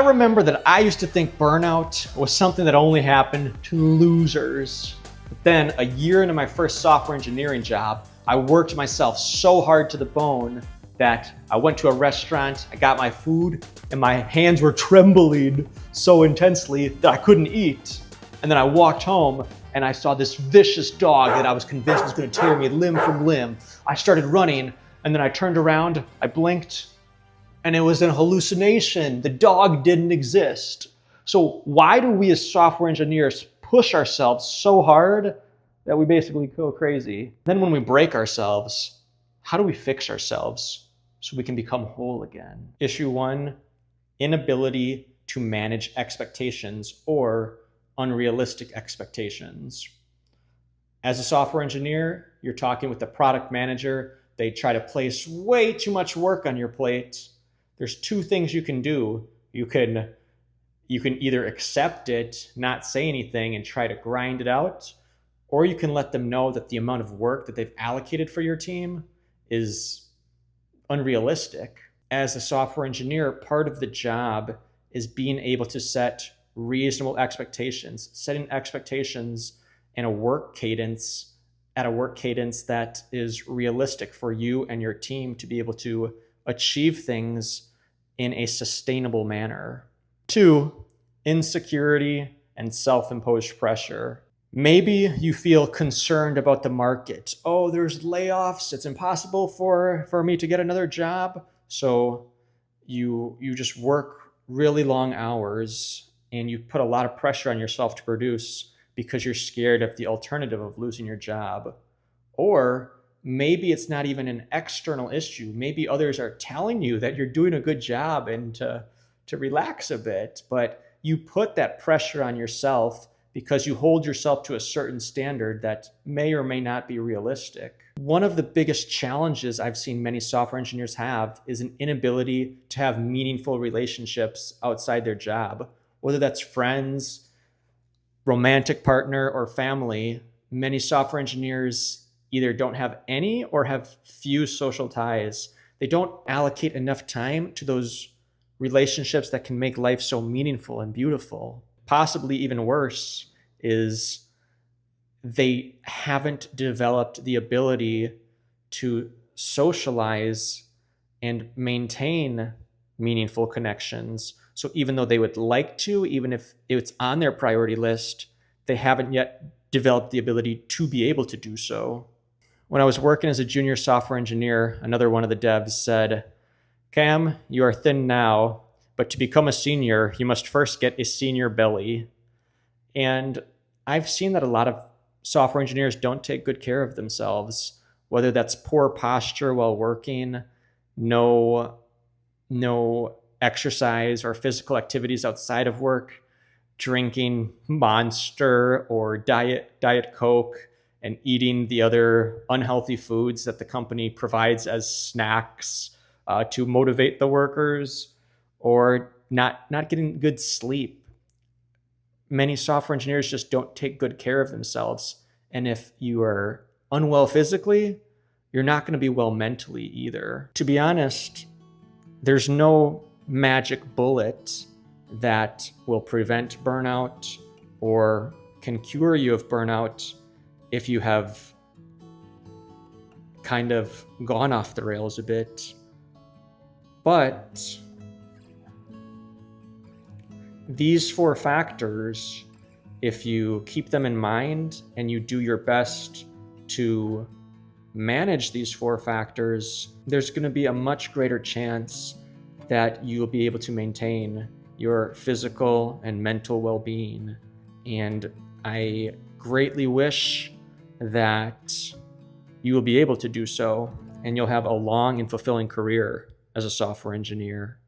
remember that I used to think burnout was something that only happened to losers. But then a year into my first software engineering job, I worked myself so hard to the bone that I went to a restaurant, I got my food, and my hands were trembling so intensely that I couldn't eat. And then I walked home and I saw this vicious dog that I was convinced was going to tear me limb from limb. I started running and then I turned around, I blinked, and it was a hallucination. The dog didn't exist. So why do we as software engineers push ourselves so hard that we basically go crazy? Then when we break ourselves, how do we fix ourselves so we can become whole again? Issue 1, inability to manage expectations or unrealistic expectations. As a software engineer, you're talking with the product manager. They try to place way too much work on your plate. There's 2 things you can do. You can either accept it, not say anything, and try to grind it out, or you can let them know that the amount of work that they've allocated for your team is unrealistic. As a software engineer, part of the job is being able to set reasonable expectations, setting expectations in a work cadence, at a work cadence that is realistic for you and your team to be able to achieve things in a sustainable manner. 2, insecurity and self-imposed pressure. Maybe you feel concerned about the market. Oh, there's layoffs. It's impossible for me to get another job. So you just work really long hours and you put a lot of pressure on yourself to produce because you're scared of the alternative of losing your job. Or maybe it's not even an external issue. Maybe others are telling you that you're doing a good job and to relax a bit, but you put that pressure on yourself because you hold yourself to a certain standard that may or may not be realistic. One of the biggest challenges I've seen many software engineers have is an inability to have meaningful relationships outside their job, whether that's friends, romantic partner, or family. Many software engineers either don't have any or have few social ties. They don't allocate enough time to those relationships that can make life so meaningful and beautiful. Possibly even worse is they haven't developed the ability to socialize and maintain meaningful connections. So even though they would like to, even if it's on their priority list, they haven't yet developed the ability to be able to do so. When I was working as a junior software engineer, another one of the devs said, "Cam, you are thin now, but to become a senior, you must first get a senior belly." And I've seen that a lot of software engineers don't take good care of themselves, whether that's poor posture while working, no exercise or physical activities outside of work, drinking Monster or Diet Coke, and eating the other unhealthy foods that the company provides as snacks to motivate the workers, or not getting good sleep. Many software engineers just don't take good care of themselves. And if you are unwell physically, you're not going to be well mentally either. To be honest, there's no magic bullet that will prevent burnout or can cure you of burnout if you have kind of gone off the rails a bit. But these 4 factors, if you keep them in mind and you do your best to manage these 4 factors, there's going to be a much greater chance that you'll be able to maintain your physical and mental well-being. And I greatly wish that you will be able to do so, and you'll have a long and fulfilling career as a software engineer.